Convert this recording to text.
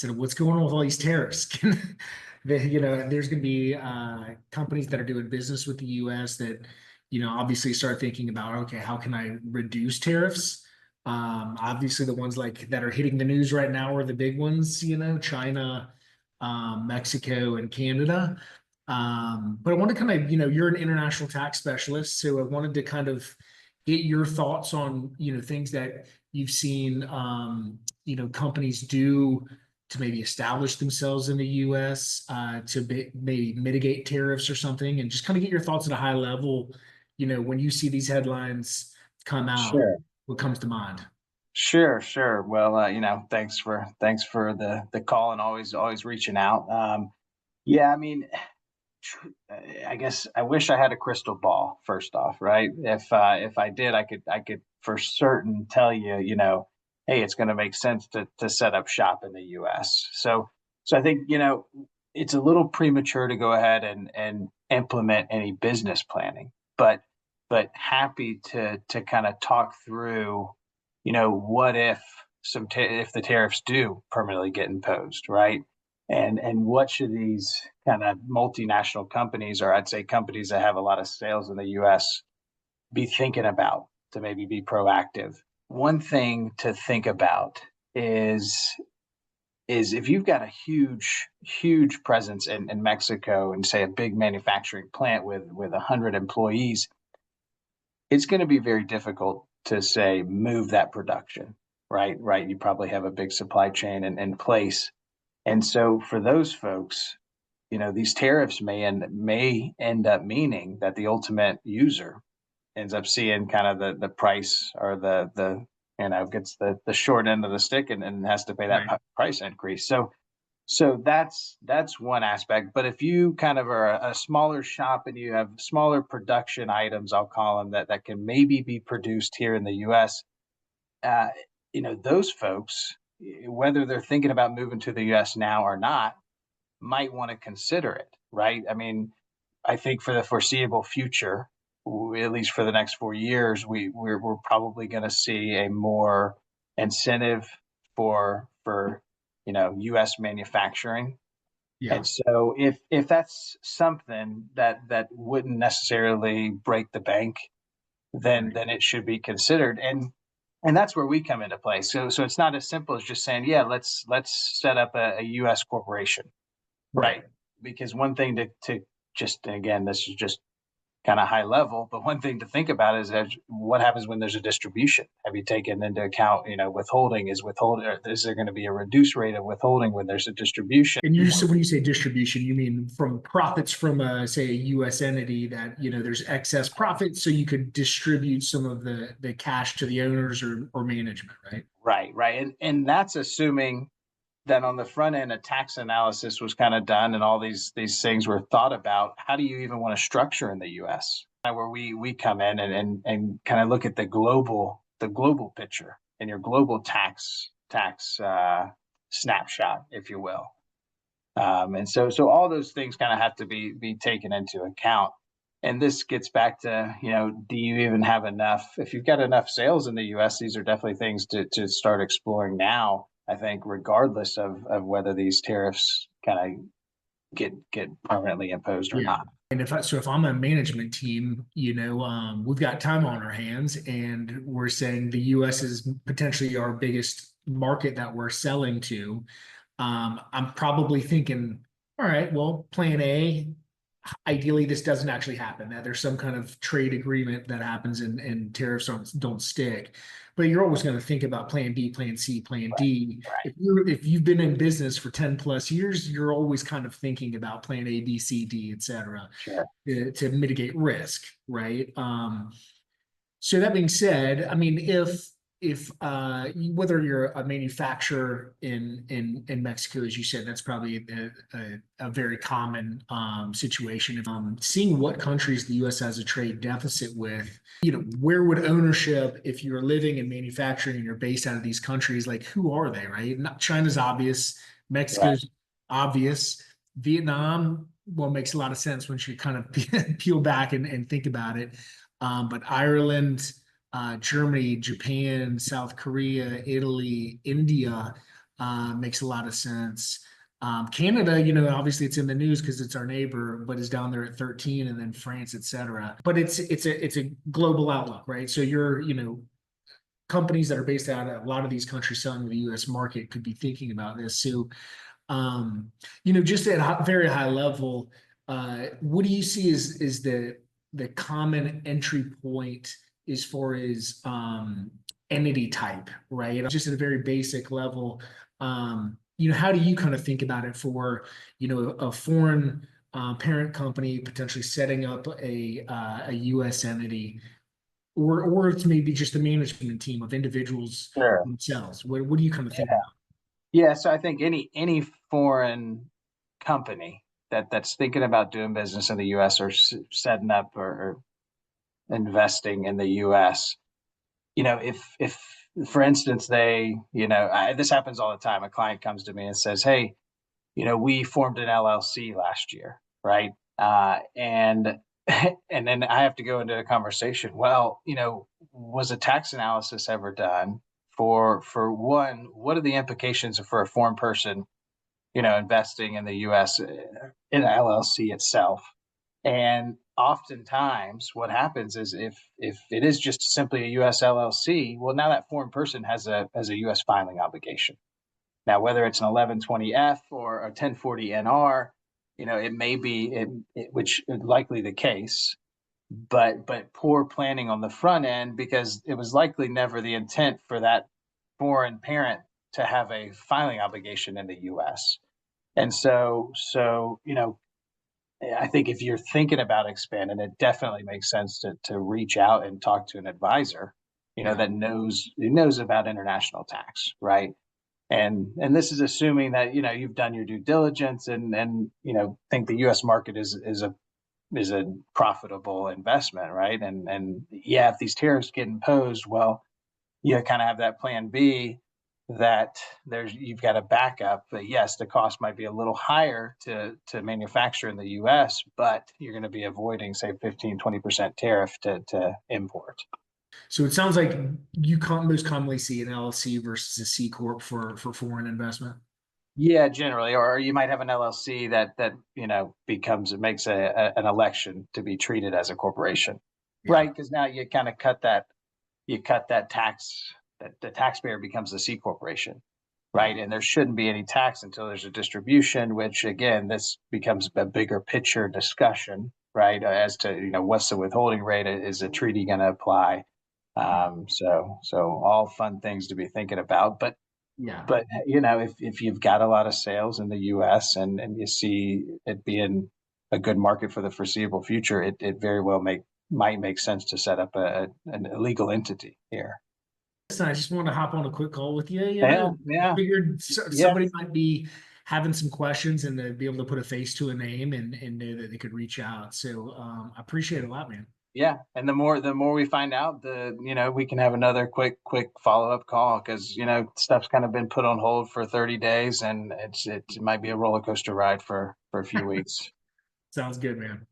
said, what's going on with all these tariffs? There's going to be companies that are doing business with the U.S. that, obviously start thinking about, okay, how can I reduce tariffs? Obviously, the ones like that are hitting the news right now are the big ones, China, Mexico, and Canada. But I want to kind of, you're an international tax specialist, so I wanted to kind of get your thoughts on, things that you've seen, companies do to maybe establish themselves in the U.S. Maybe mitigate tariffs or something, and just kind of get your thoughts at a high level. When you see these headlines come out, Sure, what comes to mind? sure. Well, thanks for the call and always reaching out. Yeah, I mean, I guess I wish I had a crystal ball. First off, right? If I did, I could for certain tell you, hey, it's going to make sense to set up shop in the U.S. So I think it's a little premature to go ahead and implement any business planning, but happy to kind of talk through, what if if the tariffs do permanently get imposed, right? And what should these kind of multinational companies, or I'd say companies that have a lot of sales in the U.S., be thinking about to maybe be proactive? One thing to think about is is if you've got a huge presence in Mexico and say a big manufacturing plant with 100 employees, it's going to be very difficult to say move that production, right. You probably have a big supply chain in place, and so for those folks, these tariffs may end up meaning that the ultimate user ends up seeing kind of the price, or the gets the short end of the stick, and has to pay that Right. price increase. So that's one aspect. But if you kind of are a smaller shop and you have smaller production items, I'll call them, that can maybe be produced here in the U.S., uh, those folks, whether they're thinking about moving to the U.S. now or not, might want to consider it, right? I mean, I think for the foreseeable future, at least for the next 4 years, we're probably going to see a more incentive for U.S. manufacturing. Yeah. And so if that's something that wouldn't necessarily break the bank, then Right. then it should be considered. And that's where we come into play. So it's not as simple as just saying, yeah, let's set up a U.S. corporation, Right. right? Because one thing to just, and again, this is just kind of high level, but one thing to think about is what happens when there's a distribution. Have you taken into account, withholding? Is there going to be a reduced rate of withholding when there's a distribution? And so when you say distribution, you mean from profits from say a U.S. entity that, there's excess profits, so you could distribute some of the cash to the owners or management, right? Right. And that's assuming that on the front end, a tax analysis was kind of done and all these things were thought about. How do you even want to structure in the U.S.? Where we come in and kind of look at the global picture and your global tax snapshot, if you will. And so all those things kind of have to be taken into account. And this gets back to, do you even have enough? If you've got enough sales in the U.S., these are definitely things to start exploring now, I think, regardless of whether these tariffs kind of get permanently imposed or Yeah. not. And if I'm a management team, we've got time on our hands, and we're saying the U.S. is potentially our biggest market that we're selling to. I'm probably thinking, all right, well, plan A, ideally this doesn't actually happen, that there's some kind of trade agreement that happens and tariffs don't stick. But you're always going to think about plan B, plan C, plan D. Right. If you've been in business for 10 plus years, you're always kind of thinking about plan A, B, C, D, et cetera, Sure. to mitigate risk, right? So that being said, I mean, if whether you're a manufacturer in Mexico, as you said, that's probably a very common situation. Seeing what countries the U.S. has a trade deficit with, where would ownership, if you're living in manufacturing and you're based out of these countries, like who are they, right? Not China's obvious, Right. Mexico's obvious, Vietnam, well, makes a lot of sense once you kind of peel back and think about it. But Ireland, Germany, Japan, South Korea, Italy, India, makes a lot of sense. Canada, you know, obviously it's in the news because it's our neighbor, but is down there at 13, and then France, etc. But it's a global outlook, right? So you're, you know, companies that are based out of a lot of these countries selling to the U.S. market could be thinking about this. So, you know, just at a very high level, what do you see is the common entry point as far as entity type, right? Just at a very basic level, you know, how do you kind of think about it for, you know, a foreign parent company potentially setting up a U.S. entity, or it's maybe just a management team of individuals Sure. themselves? What do you kind of think about? Yeah, so I think any foreign company that's thinking about doing business in the U.S. or setting up or investing in the U.S., you know, if for instance they, you know, this happens all the time. A client comes to me and says, "Hey, you know, we formed an LLC last year, right?" And and then I have to go into a conversation. Well, you know, was a tax analysis ever done for one? What are the implications for a foreign person, you know, investing in the U.S. In an LLC itself? And oftentimes, what happens is if it is just simply a U.S. LLC, well, now that foreign person has a U.S. filing obligation. Now, whether it's an 1120F or a 1040 NR, you know, it may be which is likely the case, but poor planning on the front end, because it was likely never the intent for that foreign parent to have a filing obligation in the U.S. And so you know, I think if you're thinking about expanding, it definitely makes sense to reach out and talk to an advisor, you know, Yeah. that knows about international tax, right? And this is assuming that, you know, you've done your due diligence and you know, think the U.S. market is a profitable investment, right? And yeah, if these tariffs get imposed, well, you kind of have that plan B, that you've got a backup. But yes, the cost might be a little higher to manufacture in the U.S., but you're going to be avoiding, say, 15-20% tariff to import. So it sounds like you most commonly see an LLC versus a C corp for foreign investment. Yeah, generally, or you might have an LLC that you know makes an election to be treated as a corporation, Yeah. right? Because now you cut that tax, that the taxpayer becomes the C corporation, Yeah. right? And there shouldn't be any tax until there's a distribution, which again, this becomes a bigger picture discussion, right? As to, you know, what's the withholding rate? Is the treaty going to apply? So all fun things to be thinking about, Yeah. but you know, if you've got a lot of sales in the U.S. and you see it being a good market for the foreseeable future, it very well might make sense to set up an illegal entity here. Listen, I just wanted to hop on a quick call with you. You Yeah, know, I yeah, figured yeah, somebody might be having some questions, and to be able to put a face to a name, and know that they could reach out. So I appreciate it a lot, man. yeah. And the more we find out, the you know, we can have another quick follow up call, because you know, stuff's kind of been put on hold for 30 days, and it might be a roller coaster ride for a few weeks. Sounds good, man.